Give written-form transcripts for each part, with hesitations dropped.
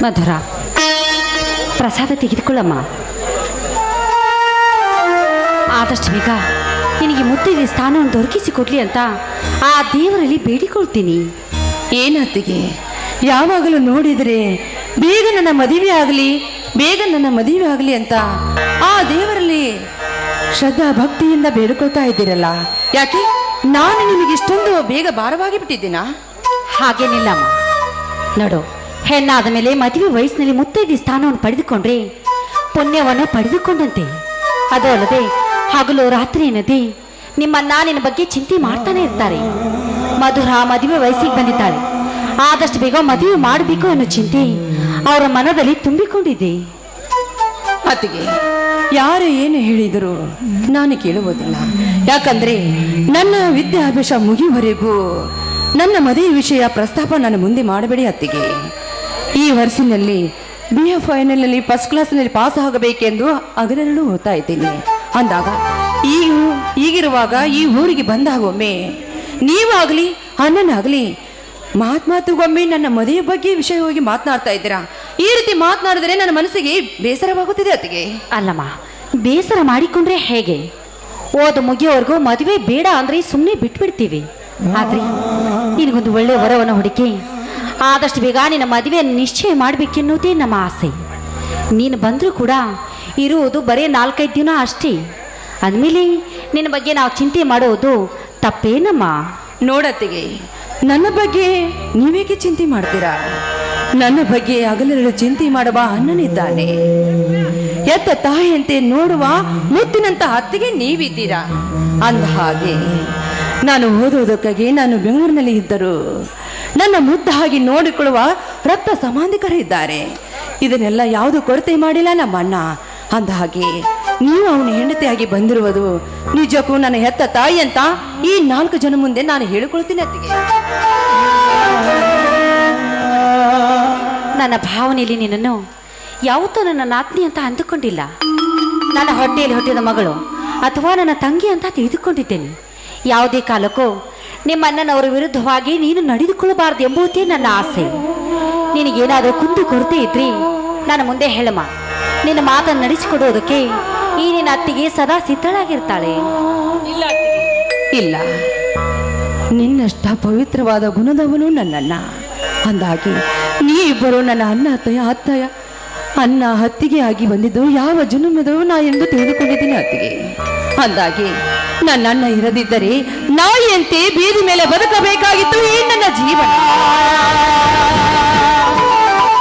ಮಧುರ, ಪ್ರಸಾದ ತೆಗೆದುಕೊಳ್ಳಮ್ಮ. ಆದಷ್ಟು ಬೇಗ ನಿನಗೆ ಮುತ್ತಿಗೆ ಸ್ಥಾನವನ್ನು ದೊರಕಿಸಿಕೊಡ್ಲಿ ಅಂತ ಆ ದೇವರಲ್ಲಿ ಬೇಡಿಕೊಳ್ತೀನಿ. ಏನತ್ತಿಗೆ, ಯಾವಾಗಲೂ ನೋಡಿದರೆ ಬೇಗ ನನ್ನ ಮದುವೆ ಆಗಲಿ, ಬೇಗ ನನ್ನ ಮದುವೆ ಆಗಲಿ ಅಂತ ಆ ದೇವರಲ್ಲಿ ಶ್ರದ್ಧಾ ಭಕ್ತಿಯಿಂದ ಬೇಡಿಕೊಳ್ತಾ ಇದ್ದೀರಲ್ಲ, ಯಾಕೆ ನಾನು ನಿಮಗೆ ಇಷ್ಟೊಂದು ಬೇಗ ಭಾರವಾಗಿ ಬಿಟ್ಟಿದ್ದೀನಾ? ಹಾಗೇನಿಲ್ಲಮ್ಮ. ನೋಡು, ಹೆಣ್ಣಾದ ಮೇಲೆ ಮದುವೆ ವಯಸ್ಸಿನಲ್ಲಿ ಮುತ್ತೈದೆ ಸ್ಥಾನವನ್ನು ಪಡೆದುಕೊಂಡ್ರೆ ಪುಣ್ಯವನ್ನು ಪಡೆದುಕೊಂಡಂತೆ. ಅದು ಅಲ್ಲದೆ ಹಗಲು ರಾತ್ರಿ ಎನ್ನದೆ ನಿಮ್ಮನ್ನ ನಿನ್ನ ಬಗ್ಗೆ ಚಿಂತೆ ಮಾಡ್ತಾನೆ ಇರ್ತಾರೆ. ಮಧುರ ಮದುವೆ ವಯಸ್ಸಿಗೆ ಬಂದಿದ್ದಾಳೆ, ಆದಷ್ಟು ಬೇಗ ಮದುವೆ ಮಾಡಬೇಕು ಅನ್ನೋ ಚಿಂತೆ ಅವರ ಮನದಲ್ಲಿ ತುಂಬಿಕೊಂಡಿದೆ. ಅತ್ತಿಗೆ, ಯಾರು ಏನು ಹೇಳಿದರೂ ನಾನು ಕೇಳುವುದಿಲ್ಲ. ಯಾಕಂದ್ರೆ ನನ್ನ ವಿದ್ಯಾಭ್ಯಾಸ ಮುಗಿಯುವವರೆಗೂ ನನ್ನ ಮದುವೆ ವಿಷಯ ಪ್ರಸ್ತಾಪ ನನ್ನ ಮುಂದೆ ಮಾಡಬೇಡಿ ಅತ್ತಿಗೆ. ಈ ವರ್ಷಿನಲ್ಲಿ BA ಫೈನಲ್ನಲ್ಲಿ ಫಸ್ಟ್ ಕ್ಲಾಸ್ನಲ್ಲಿ ಪಾಸ್ ಆಗಬೇಕೆಂದು ಹಗಲೆರಳು ಓದ್ತಾ ಇದ್ದೀನಿ. ಅಂದಾಗ ಈಗಿರುವಾಗ ಈ ಊರಿಗೆ ಬಂದಾಗೊಮ್ಮೆ ನೀವಾಗಲಿ ಅಣ್ಣನಾಗಲಿ ಮಾತಿಗೊಮ್ಮೆ ನನ್ನ ಮದುವೆ ಬಗ್ಗೆ ವಿಷಯ ಹೋಗಿ ಮಾತನಾಡ್ತಾ ಇದ್ದೀರಾ. ಈ ರೀತಿ ಮಾತನಾಡಿದ್ರೆ ನನ್ನ ಮನಸ್ಸಿಗೆ ಬೇಸರವಾಗುತ್ತಿದೆ ಅತ್ತಿಗೆ. ಅಲ್ಲಮ್ಮ, ಬೇಸರ ಮಾಡಿಕೊಂಡ್ರೆ ಹೇಗೆ? ಓದು ಮುಗಿಯೋವರೆಗೂ ಮದುವೆ ಬೇಡ ಅಂದ್ರೆ ಸುಮ್ಮನೆ ಬಿಟ್ಬಿಡ್ತೀವಿ. ಆದ್ರೆ ನಿನಗೊಂದು ಒಳ್ಳೆ ವರವನ್ನು ಹುಡುಕಿ ಆದಷ್ಟು ಬೇಗ ನಿನ್ನ ಮದುವೆಯನ್ನು ನಿಶ್ಚಯ ಮಾಡಬೇಕೆನ್ನುವುದೇ ನಮ್ಮ ಆಸೆ. ನೀನು ಬಂದರೂ ಕೂಡ ಇರುವುದು ಬರೀ 4-5 ದಿನ ಅಷ್ಟೇ. ಅಂದಮೇಲೆ ನಿನ್ನ ಬಗ್ಗೆ ನಾವು ಚಿಂತೆ ಮಾಡೋದು ತಪ್ಪೇನಮ್ಮ? ನೋಡತ್ತಿಗೆ, ನನ್ನ ಬಗ್ಗೆ ನೀವೇಕೆ ಚಿಂತೆ ಮಾಡ್ತೀರಾ? ನನ್ನ ಬಗ್ಗೆ ಹಗಲೆರಳು ಚಿಂತೆ ಮಾಡುವ ಅಣ್ಣನಿದ್ದಾನೆ. ಎತ್ತ ತಾಯಿಯಂತೆ ನೋಡುವ ಮುತ್ತಿನಂತ ಅತ್ತಿಗೆ ನೀವಿದ್ದೀರಾ. ಅಂದ ಹಾಗೆ ನಾನು ಓದುವುದಕ್ಕಾಗಿ ನಾನು ಬೆಂಗಳೂರಿನಲ್ಲಿ ಇದ್ದರು ನನ್ನ ಮುದ್ದಾಗಿ ನೋಡಿಕೊಳ್ಳುವ ರಕ್ತ ಸಂಬಂಧಿಕರಿದ್ದಾರೆ. ಇದನ್ನೆಲ್ಲ ಯಾವುದು ಕೊರತೆ ಮಾಡಿಲ್ಲ ನಮ್ಮ ಅಣ್ಣ. ಅಂದ ಹಾಗೆ ನೀವು ಅವನ ಹೆಂಡತಿಯಾಗಿ ಬಂದಿರುವುದು ನಿಜಕ್ಕೂ ನನ್ನ ಹೆತ್ತ ತಾಯಿ ಅಂತ ಈ 4 ಜನ ಮುಂದೆ ನಾನು ಹೇಳಿಕೊಳ್ತೀನಿ ಅತ್ತಿಗೆ. ನನ್ನ ಭಾವನೆಯಲ್ಲಿ ನಿನ್ನನ್ನು ಯಾವತ್ತೂ ನನ್ನ ನಾತ್ನಿ ಅಂತ ಅಂದುಕೊಂಡಿಲ್ಲ. ನನ್ನ ಹೊಟ್ಟೆಯಲ್ಲಿ ಹುಟ್ಟಿದ ಮಗಳು ಅಥವಾ ನನ್ನ ತಂಗಿ ಅಂತ ತಿಳಿದುಕೊಂಡಿದ್ದೇನೆ. ಯಾವುದೇ ಕಾಲಕ್ಕೂ ನಿಮ್ಮ ಅಣ್ಣನವರ ವಿರುದ್ಧವಾಗಿ ನೀನು ನಡೆದುಕೊಳ್ಳಬಾರದು ಎಂಬುದೇ ನನ್ನ ಆಸೆ. ನಿನಗೇನಾದರೂ ಕುಂದು ಕೊರತೆ ಇದ್ರಿ ನನ್ನ ಮುಂದೆ ಹೇಳಮ್ಮ. ನಿನ್ನ ಮಾತನ್ನು ನಡೆಸಿಕೊಡುವುದಕ್ಕೆ ಈ ನಿನ್ನ ಅತ್ತಿಗೆ ಸದಾ ಸಿದ್ಧಳಾಗಿರ್ತಾಳೆ. ಇಲ್ಲ, ನಿನ್ನಷ್ಟ ಪವಿತ್ರವಾದ ಗುಣದವನು ನನ್ನಣ್ಣ. ಅಂದಾಗಿ ನೀ ಇಬ್ಬರು ನನ್ನ ಅಣ್ಣ ಹತ್ತಿಗೆ ಆಗಿ ಬಂದಿದ್ದು ಯಾವ ಜನ್ಮದೋ ನಾ ಎಂದು ತಿಳಿದುಕೊಂಡಿದ್ದೀನಿ ಅತ್ತಿಗೆ. ಅಂದಾಗಿ ನನ್ನ ಅಣ್ಣ ಇರದಿದ್ದರೆ ನಾಯಿಯಂತೆ ಬೀದಿ ಮೇಲೆ ಬದುಕಬೇಕಾಗಿತ್ತು ಈ ನನ್ನ ಜೀವನ.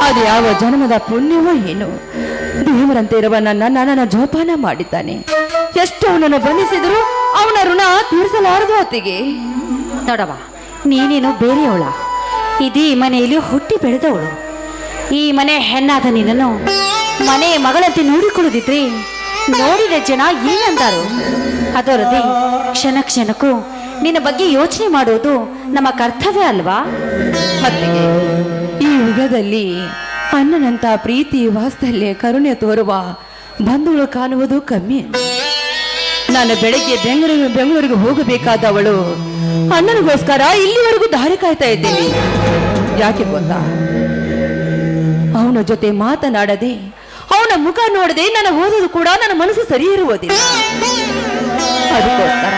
ಅದು ಯಾವ ಜನ್ಮದ ಪುಣ್ಯವೋ ಏನೋ ದೇವರಂತೆ ಇರುವ ನನ್ನ ಜೋಪಾನ ಮಾಡಿದ್ದಾನೆ. ಎಷ್ಟು ಅವನನ್ನು ಬಂಧಿಸಿದ್ರು ಅವನ ಋಣ ತೀರಿಸಲಾರದು ಅತ್ತಿಗೆ. ನೋಡವ, ನೀನೇನು ಬೇರೆಯವಳ, ಇಡೀ ಮನೆಯಲ್ಲಿ ಹುಟ್ಟಿ ಬೆಳೆದವಳು. ಈ ಮನೆ ಹೆಣ್ಣಾದ ನಿನ್ನನ್ನು ಮನೆ ಮಗಳಂತೆ ನೋಡಿಕೊಳ್ಳುದಿದ್ರೆ ನೋಡಿದ ಜನ ಏನಂತಾರು? ಅದರದೇ ಕ್ಷಣ ಕ್ಷಣಕ್ಕೂ ನಿನ್ನ ಬಗ್ಗೆ ಯೋಚನೆ ಮಾಡುವುದು ನಮ್ಮ ಕರ್ತವ್ಯ ಅಲ್ವಾ? ಅತ್ತಿಗೆ, ಈ ಯುಗದಲ್ಲಿ ಅಣ್ಣನಂತ ಪ್ರೀತಿ ವಾತ್ಸಲ್ಯ ಕರುಣೆ ತೋರುವ ಬಂಧುಗಳು ಕಾಣುವುದು ಕಮ್ಮಿ. ನಾನು ಬೆಳಗ್ಗೆ ಬೆಂಗಳೂರಿಗೆ ಹೋಗಬೇಕಾದವಳು ಅಣ್ಣನಿಗೋಸ್ಕರ ಇಲ್ಲಿವರೆಗೂ ದಾರಿ ಕಾಯ್ತಾ ಇದ್ದೀನಿ. ಯಾಕೆ ಗೊತ್ತಾ? ಅವನ ಜೊತೆ ಮಾತನಾಡದೆ ಅವನ ಮುಖ ನೋಡದೆ ನನ್ನ ಓದೋದು ಕೂಡ ನನ್ನ ಮನಸ್ಸು ಸರಿ ಇರುವುದಿಲ್ಲ. ಅದಕ್ಕೋಸ್ಕರ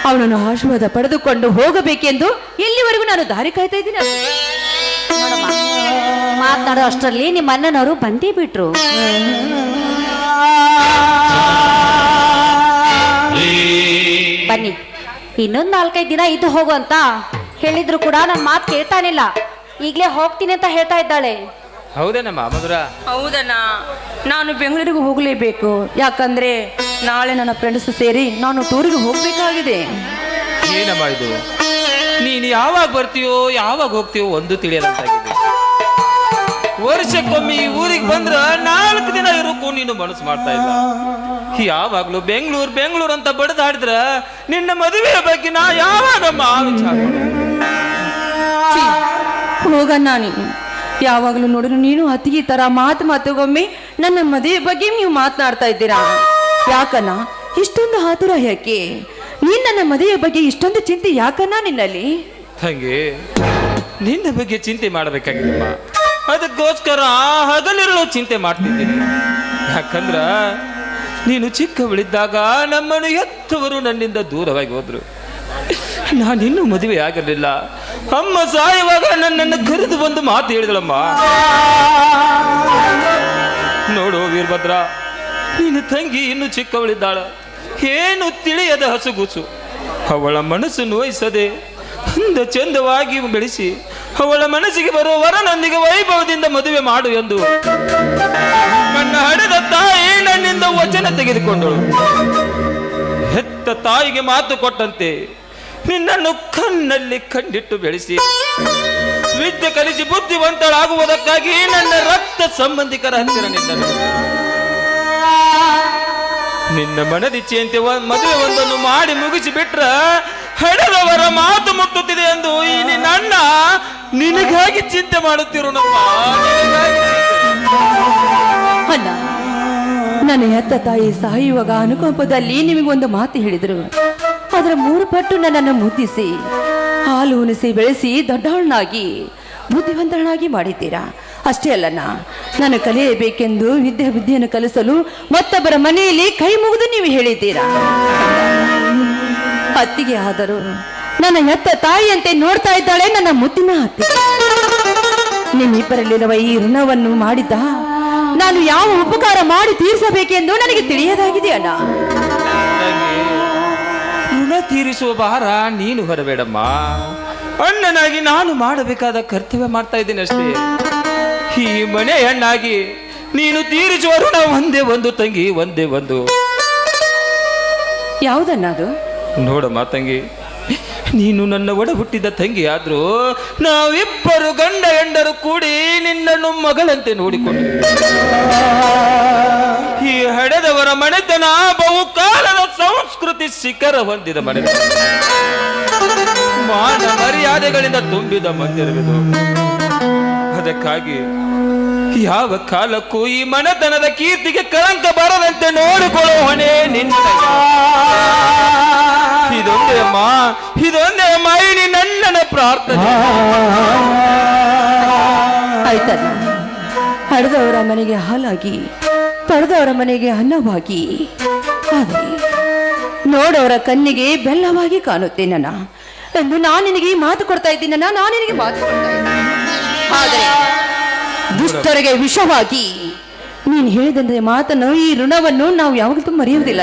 ಅವನನ್ನು ಆಶೀರ್ವಾದ ಪಡೆದುಕೊಂಡು ಹೋಗಬೇಕೆಂದು ಇಲ್ಲಿವರೆಗೂ ನಾನು ದಾರಿ ಕಾಯ್ತಾ ಇದ್ದೀನಿ. ಮಾತನಾಡೋ ಅಷ್ಟರಲ್ಲಿ ನಿಮ್ಮ ಅಣ್ಣನವರು ಬಂದೇ ಬಿಟ್ರು. ಬನ್ನಿ, ಇನ್ನೊಂದು 4-5 ದಿನ ಇದ್ದು ಹೋಗು ಅಂತ ಹೇಳಿದ್ರು ಕೂಡ ನನ್ನ ಮಾತು ಕೇಳ್ತಾನಿಲ್ಲ. ಈಗಲೇ ಹೋಗ್ತೀನಿ ಅಂತ ಹೇಳ್ತಾ ಇದ್ದಾಳೆ. ಹೌದೇನಮ್ಮ ಮಧುರ? ಹೌದಣ್ಣ, ನಾನು ಬೆಂಗಳೂರಿಗೆ ಹೋಗಲೇಬೇಕು. ಯಾಕಂದ್ರೆ ನಾಳೆ ನನ್ನ ಫ್ರೆಂಡ್ಸ್ ಸೇರಿ ನಾನು ಟೂರಿಗೆ ಹೋಗ್ಬೇಕಾಗಿದೆ. ಏನಮ್ಮ ಇದು? ನೀನು ಯಾವಾಗ ಬರ್ತೀಯೋ ಯಾವಾಗ ಹೋಗ್ತೀಯೋ ಒಂದು ತಿಳಿಯದಂತಾಗಿದೆ. ವರ್ಷಕ್ಕೊಮ್ಮೆ ಈ ಊರಿಗೆ ಬಂದ್ರ 4 ದಿನ ಇರೋಕ್ಕೂ ನೀನು ಮನಸ್ಸು ಮಾಡ್ತಾ ಇಲ್ಲ. ಯಾವಾಗ್ಲೂ ಬೆಂಗಳೂರು ಅಂತ ಬಡದಾಡಿದ್ರ ನಿನ್ನ ಮದುವೆಯ ಬಗ್ಗೆ ನಾ ಯಾವಾಗಮ್ಮ ವಿಚಾರ ಹೋಗಣ್ಣ. ನೀನು ಯಾವಾಗಲೂ ನೋಡಿದ್ರು ನೀನು ಅತಿಗೆ ತರ ಮಾತುಗೊಮ್ಮೆ ನನ್ನ ಮದುವೆ ಬಗ್ಗೆ ನೀವು ಮಾತನಾಡ್ತಾ ಇದ್ದೀರಾ. ಯಾಕನ್ನ ಇಷ್ಟೊಂದು ಆತುರ? ಯಾಕೆ ನೀನ್ ನನ್ನ ಮದುವೆ ಬಗ್ಗೆ ಇಷ್ಟೊಂದು ಚಿಂತೆ? ಯಾಕನ್ನ ನಿನ್ನಲ್ಲಿ? ತಂಗಿ, ನಿನ್ನ ಬಗ್ಗೆ ಚಿಂತೆ ಮಾಡಬೇಕಾಗಿಲ್ಲಮ್ಮ. ಅದಕ್ಕೋಸ್ಕರ ಹಗಲಿರುಳು ಚಿಂತೆ ಮಾಡ್ತಿದ್ದೀನಿ. ಯಾಕಂದ್ರ ನೀನು ಚಿಕ್ಕವಳಿದ್ದಾಗ ನಮ್ಮನ್ನು ಎತ್ತವರು ನನ್ನಿಂದ ದೂರವಾಗಿ ಹೋದ್ರು. ನಾನಿನ್ನೂ ಮದುವೆ ಆಗಿರಲಿಲ್ಲ. ಅಮ್ಮ ಸಾಯುವಾಗ ನನ್ನನ್ನು ಕರೆದು ಬಂದು ಮಾತು ಹೇಳಿದಳಮ್ಮ, ನೋಡು ವೀರಭದ್ರ, ನಿನ್ನ ತಂಗಿ ಇನ್ನು ಚಿಕ್ಕವಳಿದ್ದಾಳ, ಏನು ತಿಳಿಯದ ಹಸುಗುಸು. ಅವಳ ಮನಸ್ಸು ನೋಯಿಸದೆ ಅಂದ ಚಂದವಾಗಿ ಬೆಳೆಸಿ ಅವಳ ಮನಸ್ಸಿಗೆ ಬರುವ ವರನೊಂದಿಗೆ ವೈಭವದಿಂದ ಮದುವೆ ಮಾಡು ಎಂದು ನನ್ನ ಹಡೆದ ತಾಯಿ ನನ್ನಿಂದ ವಚನ ತೆಗೆದುಕೊಂಡಳು. ಹೆತ್ತ ತಾಯಿಗೆ ಮಾತು ಕೊಟ್ಟಂತೆ ನಿನ್ನನ್ನು ಕಣ್ಣಲ್ಲಿ ಕಂಡಿಟ್ಟು ಬೆಳೆಸಿ ವಿದ್ಯೆ ಕಲಿಸಿ ಬುದ್ಧಿವಂತಳಾಗುವುದಕ್ಕಾಗಿ ನನ್ನ ರಕ್ತ ಸಂಬಂಧಿಕರ ಹತ್ತಿರ ನಿನ್ನನು. ನಿನ್ನ ಮನದಿಚ್ಛೆಯಂತೆ ಮದುವೆ ಒಂದನ್ನು ಮಾಡಿ ಮುಗಿಸಿ ಬಿಟ್ರ ಹಡೆದವರ ಮಾತು ಮುಟ್ಟುತ್ತಿದೆ ಎಂದು ಈ ನಿನ್ನ ನಿನಗಾಗಿ ಚಿಂತೆ ಮಾಡುತ್ತಿರೋಣಪ್ಪ. ಅಣ್ಣ, ನನ್ನ ಹೆತ್ತ ತಾಯಿ ಸಾಯುವಾಗ ಅನುಕಂಪದಲ್ಲಿ ನಿಮಗೊಂದು ಮಾತು ಹೇಳಿದರು. ಅದರ 3 ಪಟ್ಟು ನನ್ನನ್ನು ಮುದ್ದಿಸಿ ಹಾಲು ಉಣಿಸಿ ಬೆಳೆಸಿ ದೊಡ್ಡವಳನ್ನಾಗಿ ಬುದ್ಧಿವಂತರನ್ನಾಗಿ ಮಾಡಿದ್ದೀರಾ. ಅಷ್ಟೇ ಅಲ್ಲಣ್ಣ, ನಾನು ಕಲಿಯಬೇಕೆಂದು ವಿದ್ಯೆಯನ್ನು ಕಲಿಸಲು ಮತ್ತೊಬ್ಬರ ಮನೆಯಲ್ಲಿ ಕೈ ಮುಗಿದು ನೀವು ಹೇಳಿದ್ದೀರಾ. ಅತ್ತಿಗೆ ಆದರೂ ನನ್ನ ಹೆತ್ತ ತಾಯಿಯಂತೆ ನೋಡ್ತಾ ಇದ್ದಾಳೆ ನನ್ನ ಮುದ್ದಿನ ಅತ್ತಿಗೆ. ನಿಮ್ಮಿಬ್ಬರಲ್ಲಿರುವ ಈ ಋಣವನ್ನು ಮಾಡಿದ್ದ ನಾನು ಯಾವ ಉಪಕಾರ ಮಾಡಿ ತೀರಿಸಬೇಕೆಂದು ನನಗೆ ತಿಳಿಯದಾಗಿದೆ ಅಣ್ಣ. ಋಣ ತೀರಿಸುವ ಭಾರ ನೀನು ಹೊರಬೇಡಮ್ಮ. ಅಣ್ಣನಾಗಿ ನಾನು ಮಾಡಬೇಕಾದ ಕರ್ತವ್ಯ ಮಾಡ್ತಾ ಇದ್ದೇನೆ ಅಷ್ಟೇ. ಈ ಮನೆ ಹೆಣ್ಣಾಗಿ ನೀನು ತೀರಿಸುವ ಋಣ ಒಂದೇ ಒಂದು ತಂಗಿ, ಒಂದೇ ಒಂದು. ಯಾವುದನ್ನ ಅದು? ನೋಡಮ್ಮ ತಂಗಿ, ನೀನು ನನ್ನ ಒಡ ಹುಟ್ಟಿದ ತಂಗಿ ಆದ್ರೂ ನಾವಿಬ್ಬರು ಗಂಡ ಹೆಂಡರು ಕೂಡಿ ನಿನ್ನನ್ನು ಮಗಳಂತೆ ನೋಡಿಕೊಂಡು ಈ ಹಡೆದವರ ಮನೆತನ ಬಹುಕಾಲದ ಸಂಸ್ಕೃತಿ ಶಿಖರ ಹೊಂದಿದ ಮನೆತನ, ಮಾನ ಮರ್ಯಾದೆಗಳಿಂದ ತುಂಬಿದ ಮಂದಿರವಿದು. ಅದಕ್ಕಾಗಿ ಯಾವ ಕಾಲಕ್ಕೂ ಈ ಮನೆತನದ ಕೀರ್ತಿಗೆ ಕಳಂಕ ಬರದಂತೆ ನೋಡಿಕೊಳ್ಳುವ ಹೊಣೆ ನಿನ್ನ. ಇದೊಂದೇ ಅಮ್ಮ, ಇದೊಂದೇ ಅಮ್ಮ ಈ ನನ್ನ ಪ್ರಾರ್ಥನೆ. ಆಯ್ತಲ್ಲ, ಹಡೆದವರ ಮನೆಗೆ ಹಾಲಾಗಿ ಪಡೆದವರ ಮನೆಗೆ ಅನ್ನವಾಗಿ, ಆದರೆ ನೋಡವರ ಕಣ್ಣಿಗೆ ಬೆಲ್ಲವಾಗಿ ಕಾಣುತ್ತೇನಣ್ಣ ಎಂದು ನಾನು ನಿನಗೆ ಮಾತು ಕೊಡ್ತಾ ಇದ್ದೀನಣ್ಣ. ನಾನು ನಿನಗೆ ಮಾತು ಕೊಡ್ತಾ ಇದ್ದೀನಿ. ಆದರೆ ದುಷ್ಟರಿಗೆ ವಿಷವಾಗಿ ನೀನು ಹೇಳಿದಂತೆ ಮಾತನ್ನು, ಈ ಋಣವನ್ನು ನಾವು ಯಾವಾಗಲೂ ಮರೆಯುವುದಿಲ್ಲ.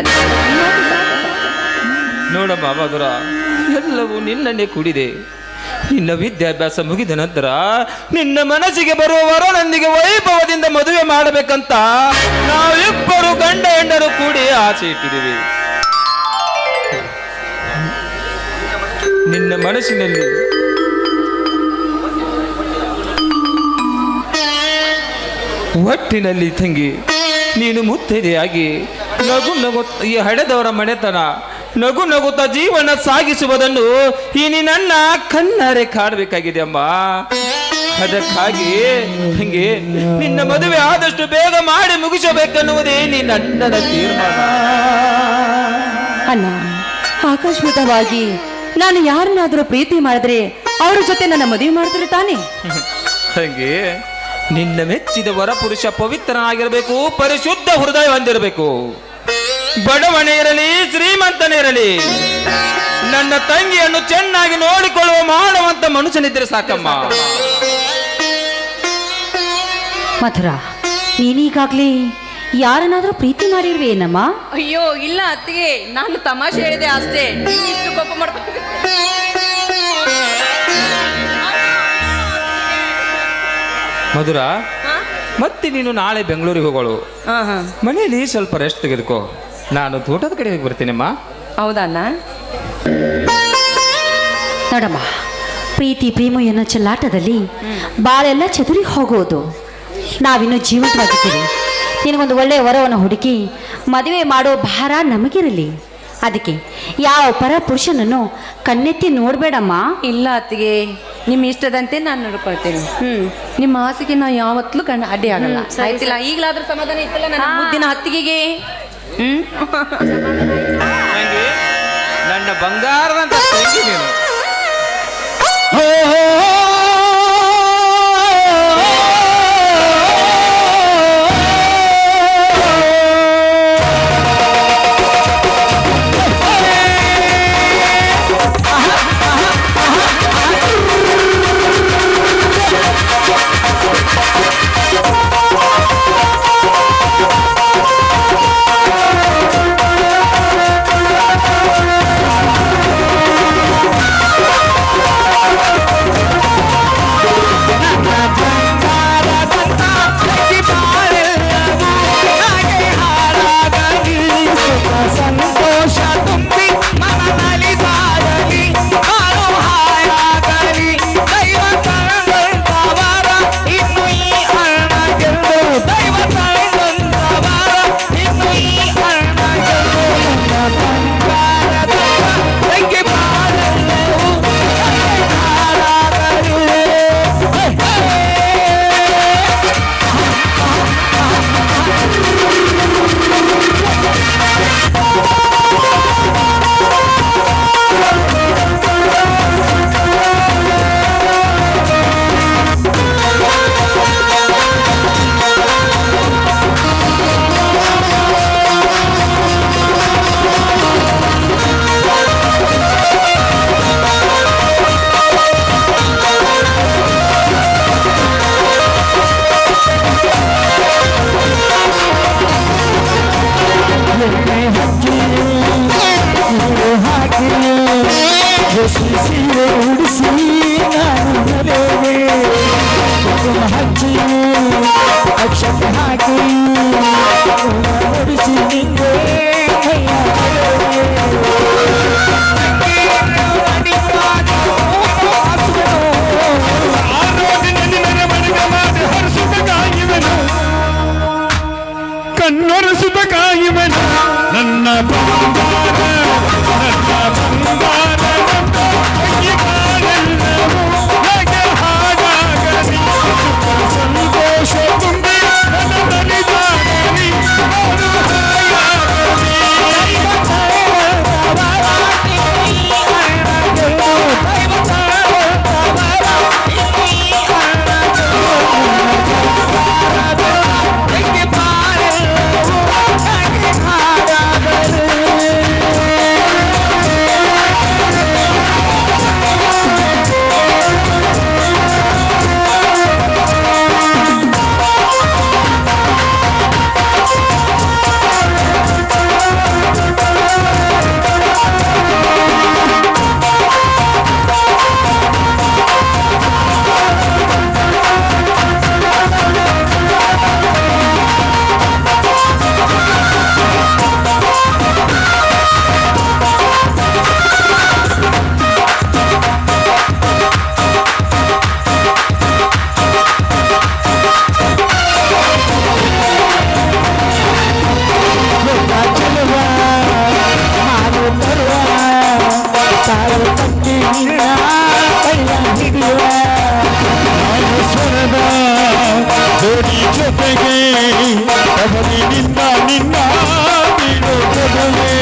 ನೋಡಮ್ಮ ಮಧುರ, ಎಲ್ಲವೂ ನಿನ್ನನ್ನೇ ಕೂಡಿದೆ. ನಿನ್ನ ವಿದ್ಯಾಭ್ಯಾಸ ಮುಗಿದ ನಂತರ ನಿನ್ನ ಮನಸ್ಸಿಗೆ ಬರುವ ವರನೊಂದಿಗೆ ವೈಭವದಿಂದ ಮದುವೆ ಮಾಡಬೇಕಂತ ನಾವಿಬ್ಬರು ಗಂಡ ಹೆಂಡರು ಕೂಡಿ ಆಸೆ ಇಟ್ಟಿದ್ದೀವಿ. ನಿನ್ನ ಮನಸ್ಸಿನಲ್ಲಿ ಒಟ್ಟಿನಲ್ಲಿ ತಂಗಿ ನೀನು ಮುತ್ತೈದೆಯಾಗಿ ಈ ಹಡೆದವರ ಮನೆತನ ನಗು ನಗುತ್ತಾ ಜೀವನ ಸಾಗಿಸುವುದನ್ನು ಈ ನನ್ನ ಕಣ್ಣಾರೆ ಕಾಣಬೇಕಾಗಿದೆ ಅಮ್ಮ. ಅದಕ್ಕಾಗಿ ತಂಗಿ ನಿನ್ನ ಮದುವೆ ಆದಷ್ಟು ಬೇಗ ಮಾಡಿ ಮುಗಿಸಬೇಕನ್ನುವುದೇ ನಿನ್ನ ಅಣ್ಣನ ತೀರ್ಮಾನ. ಅಣ್ಣ, ಆಕಸ್ಮಿಕವಾಗಿ ನಾನು ಯಾರನ್ನಾದರೂ ಪ್ರೀತಿ ಮಾಡಿದ್ರೆ ಅವ್ರ ಜೊತೆ ನನ್ನ ಮದುವೆ ಮಾಡ್ತಾರೆ ತಾನೆ? ತಂಗಿ, ನಿನ್ನ ಮೆಚ್ಚಿದ ವರ ಪುರುಷ ಪವಿತ್ರನಾಗಿರಬೇಕು, ಪರಿಶುದ್ಧ ಹೃದಯ ಹೊಂದಿರಬೇಕು. ಬಡವನೇ ಇರಲಿ ಶ್ರೀಮಂತನೇ ಇರಲಿ, ನನ್ನ ತಂಗಿಯನ್ನು ಚೆನ್ನಾಗಿ ನೋಡಿಕೊಳ್ಳುವ ಮಾಡುವಂತ ಮನುಷ್ಯನಿದ್ರೆ ಸಾಕಮ್ಮ. ಮಥುರ, ನೀನೀಗಾಗ್ಲೇ ಯಾರನ್ನಾದ್ರೂ ಪ್ರೀತಿ ಮಾಡಿರ್ವೇನಮ್ಮ? ಅಯ್ಯೋ ಇಲ್ಲ ಅತ್ತಿಗೆ, ನಾನು ತಮಾಷೆ ಹೇಳಿದೆ ಅಷ್ಟೇ. ಇಷ್ಟು ಕೋಪ ಮಾಡ್ಕೊಂಡು ಮಧುರ, ಮತ್ತೆ ನೀನು ನಾಳೆ ಬೆಂಗಳೂರಿಗೆ ಹೋಗೋಳು. ಮನೆಯಲ್ಲಿ ಸ್ವಲ್ಪ ರೆಸ್ಟ್ ತೆಗೆದುಕೋ. ನಾನು ತೋಟದ ಕಡೆ ಹೋಗಿ ಬರ್ತೀನಮ್ಮ. ಹೌದಣ್ಣ? ನೋಡಮ್ಮ, ಪ್ರೀತಿ ಪ್ರೇಮ ಎನ್ನೋ ಚೆಲ್ಲಾಟದಲ್ಲಿ ಬಾಳೆಲ್ಲ ಚದುರಿ ಹೋಗೋದು. ನಾವಿನ್ನೂ ಜೀವಂತವಾಗಿದ್ದೀವಿ. ನಿನಗೊಂದು ಒಳ್ಳೆಯ ವರವನ್ನು ಹುಡುಕಿ ಮದುವೆ ಮಾಡೋ ಭಾರ ನಮಗಿರಲಿ. ಅದಕ್ಕೆ ಯಾವ ಪರ ಪುರುಷನನ್ನು ಕಣ್ಣೆತ್ತಿ ನೋಡಬೇಡಮ್ಮ. ಇಲ್ಲ ಅತ್ತಿಗೆ, ನಿಮ್ಮ ಇಷ್ಟದಂತೆ ನಾನು ನೋಡ್ಕೊಳ್ತೇನೆ. ನಿಮ್ಮ ಆಸೆಗೆ ನಾ ಯಾವತ್ತೂ ಅಡ್ಡಿ ಆಗಲ್ಲ. ಆಯ್ತಿಲ್ಲ? ಈಗಲಾದ್ರೂ ಸಮಾಧಾನ ಇತ್ತಲ್ಲ ನನ್ನ ಮುದ್ದಿನ ಅತ್ತಿಗೆಗೆ? ನನ್ನ ಬಂಗಾರದಂತ ತಂಗಿ ನೀನು. ಸೀರೆ ಉಡಿಸಿ ನಾನು ಮರೆವೆ ಕುಂಕುಮ ಹಚ್ಚಿ ಅಕ್ಷತೆ ಹಾಕಿ ಉಡಿಸಿ ನಿಂಗೆ ಕೈಯ ಕಣ್ಣೊರೆಸುತ್ತ ಕಾಯುವನು ನನ್ನ ಬಂಗಾರ ನನ್ನ ಬಂಗಾರ ನನ್ನ ತಂಗಿಗಾರೆಲ್ಲವೂ ಹೇಗೆ ಹಾಡಾಗಲಿ ಸಂತೋಷ ತುಂಬಿ ನನ್ನ ಬಲಿದಾನಲಿ ನಾನು ಹಾಯಾಗಲಿ ಜೋಡಿ ಜೊತೆಗೆ ಅವನಿ ನಿನ್ನ ನಿನ್ನ ಬಿಡುವುದೇ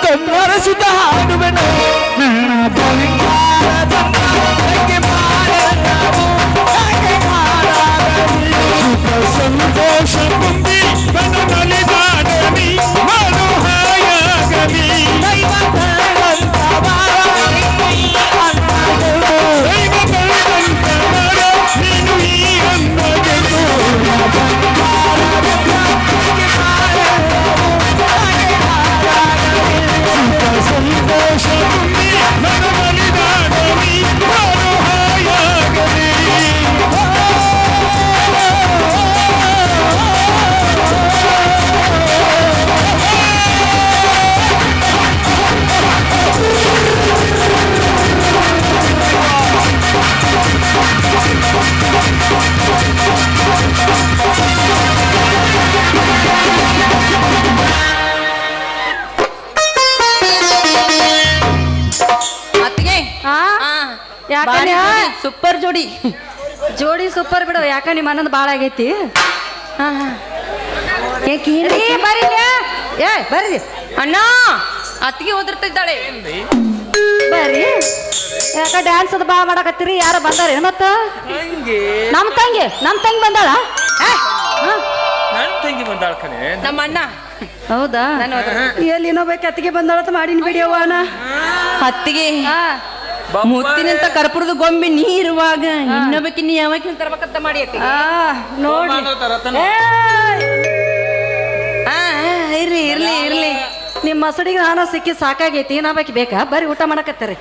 ಕಣ್ಣೊರೆಸುತ್ತ ಹಾಡುವೆನು ನನ್ನ ಬಂಗಾರದ ಸಂತೋಷ ತುಂಬಿ ನನ್ನ ಬಲಿದಾನಲಿ ನಾನು ಹಾಯಾಗಲಿ ದೈವ ಬೆಳೆದಂತವರ ನೀನು ಈ ಅನ್ನಗೆಂದು ಸಂತೋಷ ತುಂಬಿ ನನ್ನ ಬಲಿದಾನಲಿ ನಾನು ಹಾಯಾಗಲಿ ಅತ್ತಿಗೆ ಯಾಕಂದ್ರೆ ಸೂಪರ್ ಜೋಡಿ ಜೋಡಿ ಸೂಪರ್ ಬಿಡು ಯಾಕ ನಿಮ್ಮ ಅನ್ನೊಂದು ಭಾಳ ಆಗೈತಿ ಬರ್ರಿ ಏ ಬರ್ರಿ ಅಣ್ಣ ಅತ್ತಿಗೆ ಓದಿರ್ತಿದ್ದಾಳೆ ಬರ್ರಿ ಯಾಕ ಡ್ಯಾನ್ಸ್ ಅದು ಭಾಳ ಮಾಡಕತ್ತೀರಿ ಯಾರು ಬಂದಾರೇನು ಮತ್ತ ನಮ್ಮ ತಂಗಿ ಬಂದಾಳ ನನ್ನ ತಂಗಿ ಬಂದಾಳ ಕಣೆ. ನಮ್ಮ ಅಣ್ಣ ಹೌದಾ ಎಲ್ಲಿ ಇನ್ನೊಬ್ಬಕ್ಕೆ ಅತ್ತಿಗೆ ಬಂದಾಳತ್ತ ಮಾಡಿನ ಬಿಡಿಯವ್ವನ ಅತ್ತಿಗೆ ಮುತ್ತಿನಂತ ಕರ್ಪೂರದ ಗೊಂಬೆ ನೀರುವಾಗ ಇನ್ನೊಬ್ಬಕ್ಕೆ ನೀ ಯಾವಾಗ ತರ್ಬೇಕಂತ ಮಾಡಿ ಅತ್ತಿಗೆ ನೋಡಿ ಇರ್ಲಿ ಇರ್ಲಿ ಇರ್ಲಿ ನಿಮ್ಮ ಮಸಡಿಗೆ ನಾನು ಸಿಕ್ಕಿ ಸಾಕಾಗೈತಿ ನಾವಕ್ಕೆ ಬೇಕಾ ಬರ್ರಿ ಊಟ ಮಾಡಕತ್ತಾರೆ